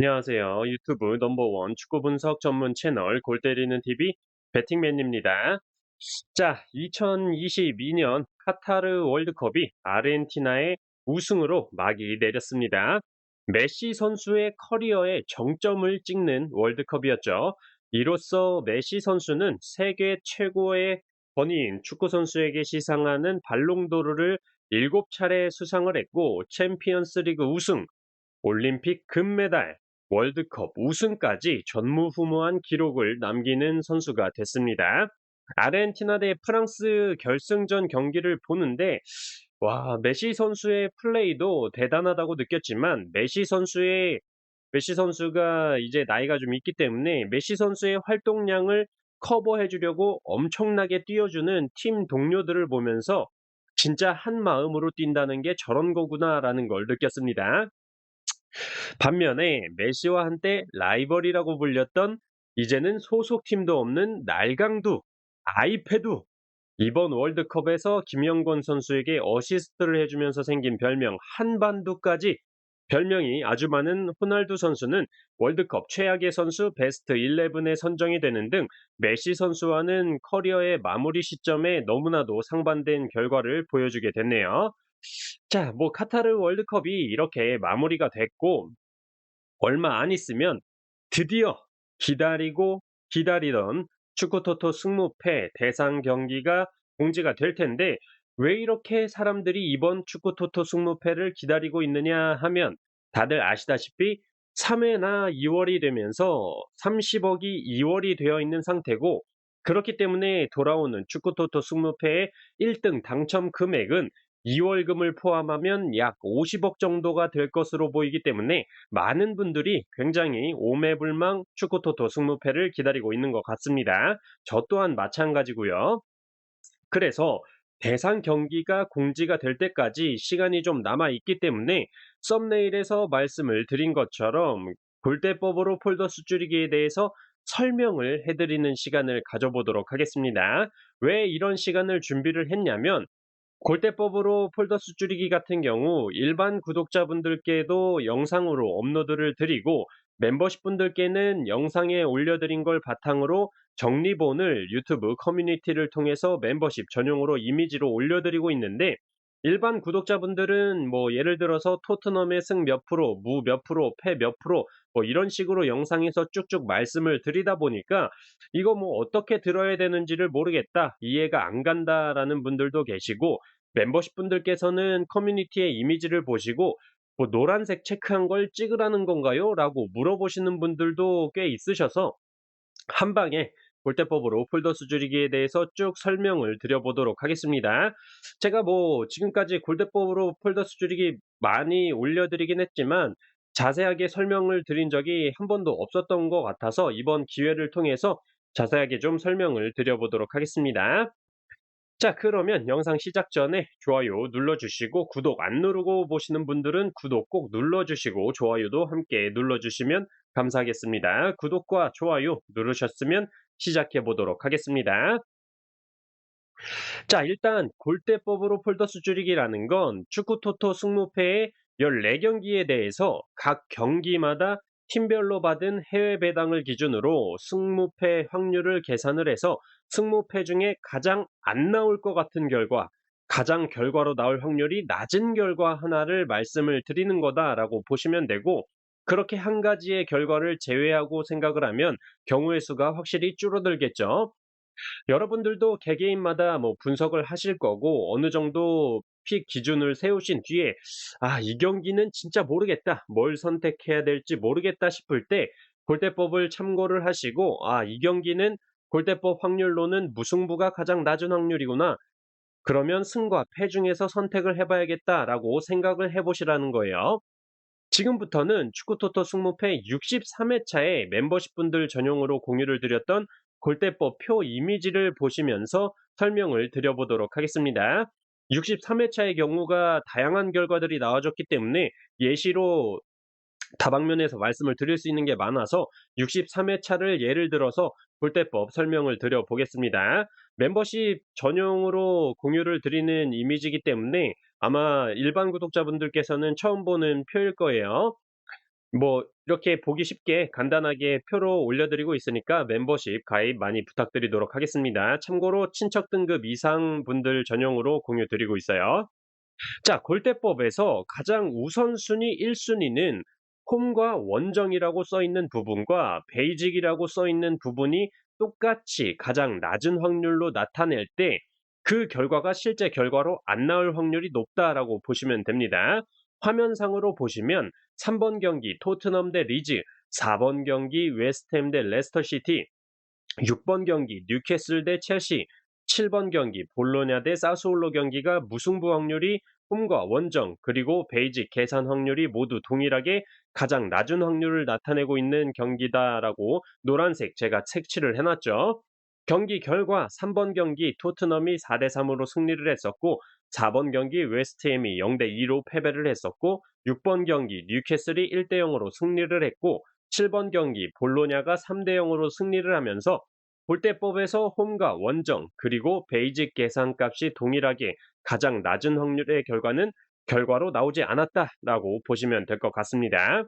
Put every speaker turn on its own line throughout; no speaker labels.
안녕하세요. 유튜브 넘버원 축구 분석 전문 채널 골 때리는 TV 배팅맨입니다. 자, 2022년 카타르 월드컵이 아르헨티나의 우승으로 막이 내렸습니다. 메시 선수의 커리어의 정점을 찍는 월드컵이었죠. 이로써 메시 선수는 세계 최고의 권위인 축구 선수에게 시상하는 발롱도르를 7차례 수상을 했고 챔피언스 리그 우승, 올림픽 금메달, 월드컵 우승까지 전무후무한 기록을 남기는 선수가 됐습니다. 아르헨티나 대 프랑스 결승전 경기를 보는데 와, 메시 선수의 플레이도 대단하다고 느꼈지만 메시 선수가 이제 나이가 좀 있기 때문에 메시 선수의 활동량을 커버해 주려고 엄청나게 뛰어주는 팀 동료들을 보면서 진짜 한 마음으로 뛴다는 게 저런 거구나라는 걸 느꼈습니다. 반면에 메시와 한때 라이벌이라고 불렸던 이제는 소속팀도 없는 날강두 아이패두, 이번 월드컵에서 김영권 선수에게 어시스트를 해주면서 생긴 별명 한반두까지 별명이 아주 많은 호날두 선수는 월드컵 최악의 선수 베스트 11에 선정이 되는 등 메시 선수와는 커리어의 마무리 시점에 너무나도 상반된 결과를 보여주게 됐네요. 자, 뭐 카타르 월드컵이 이렇게 마무리가 됐고 얼마 안 있으면 드디어 기다리고 기다리던 축구토토 승무패 대상 경기가 공지가 될 텐데 왜 이렇게 사람들이 이번 축구토토 승무패를 기다리고 있느냐 하면 다들 아시다시피 3회나 2월이 되면서 30억이 2월이 되어 있는 상태고 그렇기 때문에 돌아오는 축구토토 승무패의 1등 당첨 금액은 2월금을 포함하면 약 50억 정도가 될 것으로 보이기 때문에 많은 분들이 굉장히 오매불망 축구토토 승무패를 기다리고 있는 것 같습니다. 저 또한 마찬가지고요. 그래서 대상 경기가 공지가 될 때까지 시간이 좀 남아 있기 때문에 썸네일에서 말씀을 드린 것처럼 골대법으로 폴더 수줄이기에 대해서 설명을 해드리는 시간을 가져보도록 하겠습니다. 왜 이런 시간을 준비를 했냐면 골대법으로 폴더수 줄이기 같은 경우 일반 구독자분들께도 영상으로 업로드를 드리고 멤버십 분들께는 영상에 올려드린 걸 바탕으로 정리본을 유튜브 커뮤니티를 통해서 멤버십 전용으로 이미지로 올려드리고 있는데 일반 구독자분들은 뭐 예를 들어서 토트넘의 승 몇 프로, 무 몇 프로, 패 몇 프로 뭐 이런 식으로 영상에서 쭉쭉 말씀을 드리다 보니까 이거 뭐 어떻게 들어야 되는지를 모르겠다, 이해가 안 간다라는 분들도 계시고 멤버십 분들께서는 커뮤니티의 이미지를 보시고 뭐 노란색 체크한 걸 찍으라는 건가요? 라고 물어보시는 분들도 꽤 있으셔서 한 방에 골대법으로 폴더 수줄이기에 대해서 쭉 설명을 드려보도록 하겠습니다. 제가 뭐 지금까지 골대법으로 폴더 수줄이기 많이 올려드리긴 했지만 자세하게 설명을 드린 적이 한 번도 없었던 것 같아서 이번 기회를 통해서 자세하게 좀 설명을 드려보도록 하겠습니다. 자, 그러면 영상 시작 전에 좋아요 눌러주시고 구독 안 누르고 보시는 분들은 구독 꼭 눌러주시고 좋아요도 함께 눌러주시면 감사하겠습니다. 구독과 좋아요 누르셨으면 시작해 보도록 하겠습니다. 자, 일단 골대법으로 폴더수 줄이기라는 건 축구 토토 승무패의 14경기에 대해서 각 경기마다 팀별로 받은 해외 배당을 기준으로 승무패 확률을 계산을 해서 승무패 중에 가장 안 나올 것 같은 결과, 가장 결과로 나올 확률이 낮은 결과 하나를 말씀을 드리는 거다라고 보시면 되고, 그렇게 한 가지의 결과를 제외하고 생각을 하면 경우의 수가 확실히 줄어들겠죠. 여러분들도 개개인마다 뭐 분석을 하실 거고 어느 정도 픽 기준을 세우신 뒤에 '아, 이 경기는 진짜 모르겠다. 뭘 선택해야 될지 모르겠다.' 싶을 때 골대법을 참고를 하시고 '아, 이 경기는 골대법 확률로는 무승부가 가장 낮은 확률이구나. 그러면 승과 패 중에서 선택을 해 봐야겠다.'라고 생각을 해 보시라는 거예요. 지금부터는 축구토토 승무패 63회 차에 멤버십 분들 전용으로 공유를 드렸던 골대법 표 이미지를 보시면서 설명을 드려보도록 하겠습니다. 63회 차의 경우가 다양한 결과들이 나와줬기 때문에 예시로 다방면에서 말씀을 드릴 수 있는 게 많아서 63회 차를 예를 들어서 골대법 설명을 드려 보겠습니다. 멤버십 전용으로 공유를 드리는 이미지이기 때문에 아마 일반 구독자분들께서는 처음 보는 표일 거예요. 뭐 이렇게 보기 쉽게 간단하게 표로 올려드리고 있으니까 멤버십 가입 많이 부탁드리도록 하겠습니다. 참고로 친척 등급 이상 분들 전용으로 공유 드리고 있어요. 자, 골대법에서 가장 우선순위 1순위는 홈과 원정이라고 써 있는 부분과 베이직이라고 써 있는 부분이 똑같이 가장 낮은 확률로 나타낼 때 그 결과가 실제 결과로 안 나올 확률이 높다라고 보시면 됩니다. 화면상으로 보시면 3번 경기 토트넘 대 리즈, 4번 경기 웨스트햄 대 레스터 시티, 6번 경기 뉴캐슬 대 첼시, 7번 경기 볼로냐 대 사스올로 경기가 무승부 확률이 홈과 원정 그리고 베이직 계산 확률이 모두 동일하게 가장 낮은 확률을 나타내고 있는 경기다라고 노란색 제가 색칠을 해놨죠. 경기 결과 3번 경기 토트넘이 4대 3으로 승리를 했었고 4번 경기 웨스트햄이 0대 2로 패배를 했었고 6번 경기 뉴캐슬이 1대 0으로 승리를 했고 7번 경기 볼로냐가 3대 0으로 승리를 하면서 골대법에서 홈과 원정 그리고 베이직 계산값이 동일하게 가장 낮은 확률의 결과는 결과로 나오지 않았다라고 보시면 될 것 같습니다.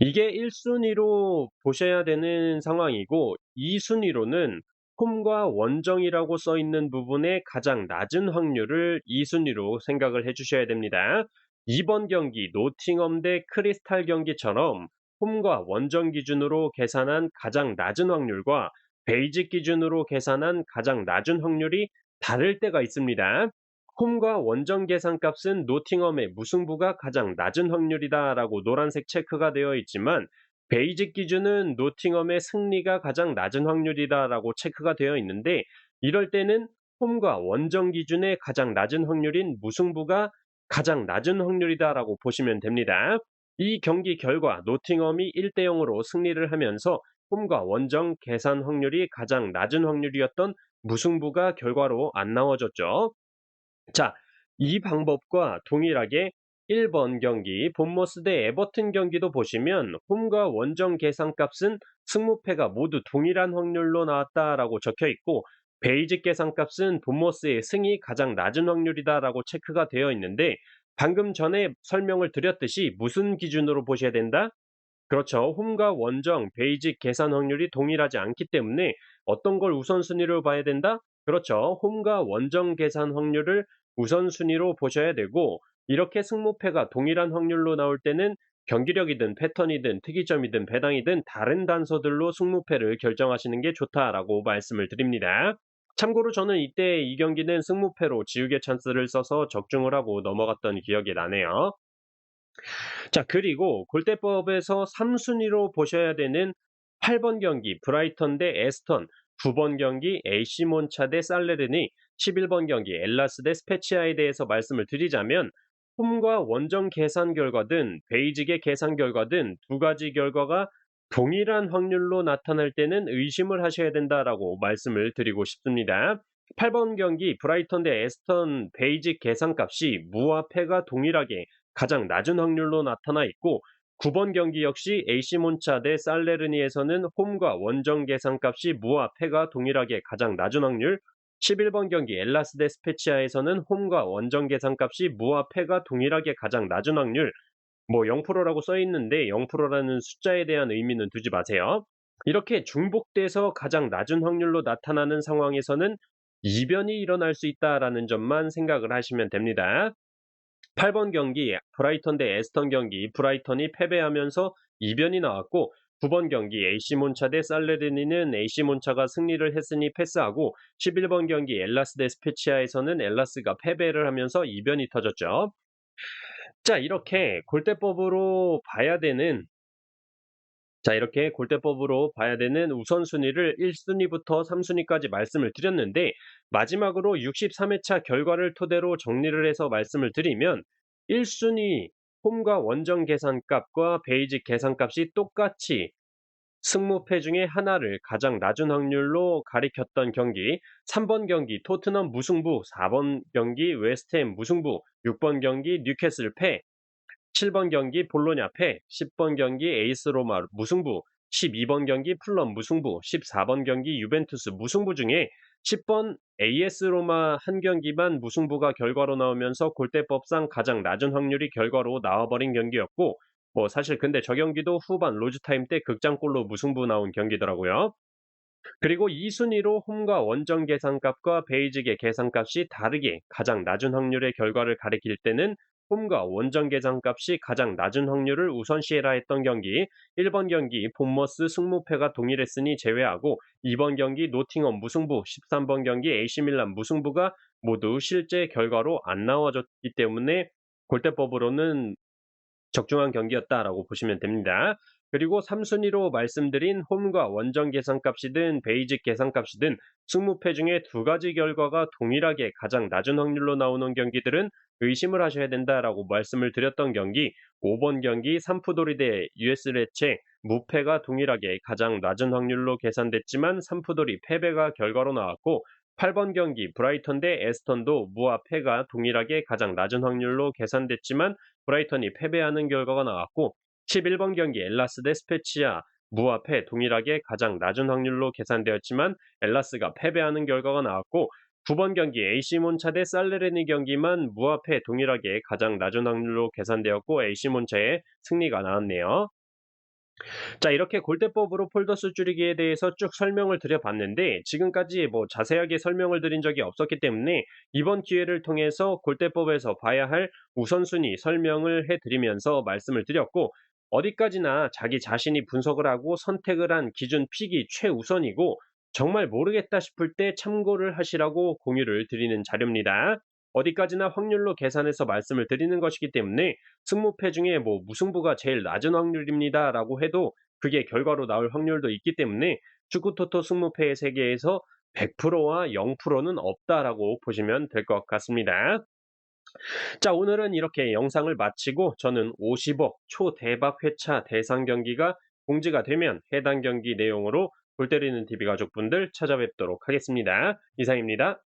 이게 1순위로 보셔야 되는 상황이고 2순위로는 홈과 원정이라고 써 있는 부분의 가장 낮은 확률을 2순위로 생각을 해 주셔야 됩니다. 이번 경기 노팅엄 대 크리스탈 경기처럼 홈과 원정 기준으로 계산한 가장 낮은 확률과 베이직 기준으로 계산한 가장 낮은 확률이 다를 때가 있습니다. 홈과 원정 계산값은 노팅엄의 무승부가 가장 낮은 확률이다라고 노란색 체크가 되어 있지만 베이직 기준은 노팅엄의 승리가 가장 낮은 확률이다라고 체크가 되어 있는데 이럴 때는 홈과 원정 기준의 가장 낮은 확률인 무승부가 가장 낮은 확률이다라고 보시면 됩니다. 이 경기 결과 노팅엄이 1대 0으로 승리를 하면서 홈과 원정 계산 확률이 가장 낮은 확률이었던 무승부가 결과로 안 나와졌죠. 자, 이 방법과 동일하게 1번 경기 본머스 대 에버튼 경기도 보시면 홈과 원정 계산값은 승무패가 모두 동일한 확률로 나왔다라고 적혀 있고 베이직 계산값은 본머스의 승이 가장 낮은 확률이다라고 체크가 되어 있는데 방금 전에 설명을 드렸듯이 무슨 기준으로 보셔야 된다? 그렇죠. 홈과 원정, 베이직 계산 확률이 동일하지 않기 때문에 어떤 걸 우선순위로 봐야 된다? 그렇죠. 홈과 원정 계산 확률을 우선순위로 보셔야 되고, 이렇게 승무패가 동일한 확률로 나올 때는 경기력이든 패턴이든 특이점이든 배당이든 다른 단서들로 승무패를 결정하시는 게 좋다라고 말씀을 드립니다. 참고로 저는 이때 이 경기는 승무패로 지우개 찬스를 써서 적중을 하고 넘어갔던 기억이 나네요. 자, 그리고 골대법에서 3순위로 보셔야 되는 8번 경기 브라이턴 대 에스턴, 9번 경기 AC 몬차 대 살레르니, 11번 경기 엘라스 대 스페치아에 대해서 말씀을 드리자면 홈과 원정 계산 결과든 베이직의 계산 결과든 두 가지 결과가 동일한 확률로 나타날 때는 의심을 하셔야 된다라고 말씀을 드리고 싶습니다. 8번 경기 브라이턴 대 에스턴 베이직 계산값이 무와 패가 동일하게 가장 낮은 확률로 나타나 있고 9번 경기 역시 AC 몬차 대 살레르니에서는 홈과 원정 계산값이 무와 패가 동일하게 가장 낮은 확률, 11번 경기 엘라스 대 스페치아에서는 홈과 원정 계산값이 무와 패가 동일하게 가장 낮은 확률, 뭐 0%라고 써 있는데 0%라는 숫자에 대한 의미는 두지 마세요. 이렇게 중복돼서 가장 낮은 확률로 나타나는 상황에서는 이변이 일어날 수 있다라는 점만 생각을 하시면 됩니다. 8번 경기 브라이턴 대 에스턴 경기 브라이턴이 패배하면서 이변이 나왔고 9번 경기 AC 몬차 대 살레르니는 AC 몬차가 승리를 했으니 패스하고 11번 경기 엘라스 대 스페치아에서는 엘라스가 패배를 하면서 이변이 터졌죠. 자, 이렇게 골대법으로 봐야 되는 우선순위를 1순위부터 3순위까지 말씀을 드렸는데 마지막으로 63회차 결과를 토대로 정리를 해서 말씀을 드리면 1순위 홈과 원정 계산값과 베이직 계산값이 똑같이 승무패 중에 하나를 가장 낮은 확률로 가리켰던 경기 3번 경기 토트넘 무승부, 4번 경기 웨스트햄 무승부, 6번 경기 뉴캐슬 패, 7번 경기 볼로냐 패, 10번 경기 에이스 로마 무승부, 12번 경기 풀럼 무승부, 14번 경기 유벤투스 무승부 중에 10번 AS 로마 한 경기만 무승부가 결과로 나오면서 골대법상 가장 낮은 확률이 결과로 나와버린 경기였고 뭐 사실 근데 저 경기도 후반 로즈타임 때 극장골로 무승부 나온 경기더라고요. 그리고 이 순위로 홈과 원정 계산값과 베이직의 계산값이 다르게 가장 낮은 확률의 결과를 가리킬 때는 홈과 원정 계산값이 가장 낮은 확률을 우선시해라 했던 경기, 1번 경기 본머스 승무패가 동일했으니 제외하고 2번 경기 노팅엄 무승부, 13번 경기 AC 밀란 무승부가 모두 실제 결과로 안 나와줬기 때문에 골대법으로는 적중한 경기였다라고 보시면 됩니다. 그리고 3순위로 말씀드린 홈과 원정 계산값이든 베이직 계산값이든 승무패 중에 두 가지 결과가 동일하게 가장 낮은 확률로 나오는 경기들은 의심을 하셔야 된다라고 말씀을 드렸던 경기, 5번 경기 삼푸도리 대 US 레체 무패가 동일하게 가장 낮은 확률로 계산됐지만 삼푸도리 패배가 결과로 나왔고, 8번 경기 브라이턴 대 에스턴도 무와 패가 동일하게 가장 낮은 확률로 계산됐지만 브라이턴이 패배하는 결과가 나왔고, 11번 경기 엘라스 대 스페치아 무와 패 동일하게 가장 낮은 확률로 계산되었지만 엘라스가 패배하는 결과가 나왔고, 9번 경기 AC 몬차 대 살레르니 경기만 무와 패 동일하게 가장 낮은 확률로 계산되었고 AC 몬차의 승리가 나왔네요. 자, 이렇게 골대법으로 폴더수 줄이기에 대해서 쭉 설명을 드려봤는데 지금까지 뭐 자세하게 설명을 드린 적이 없었기 때문에 이번 기회를 통해서 골대법에서 봐야 할 우선순위 설명을 해드리면서 말씀을 드렸고, 어디까지나 자기 자신이 분석을 하고 선택을 한 기준 픽이 최우선이고 정말 모르겠다 싶을 때 참고를 하시라고 공유를 드리는 자료입니다. 어디까지나 확률로 계산해서 말씀을 드리는 것이기 때문에 승무패 중에 뭐 무승부가 제일 낮은 확률입니다라고 해도 그게 결과로 나올 확률도 있기 때문에 축구 토토 승무패의 세계에서 100%와 0%는 없다라고 보시면 될 것 같습니다. 자, 오늘은 이렇게 영상을 마치고 저는 50억 초대박 회차 대상 경기가 공지가 되면 해당 경기 내용으로 골 때리는 TV 가족분들 찾아뵙도록 하겠습니다. 이상입니다.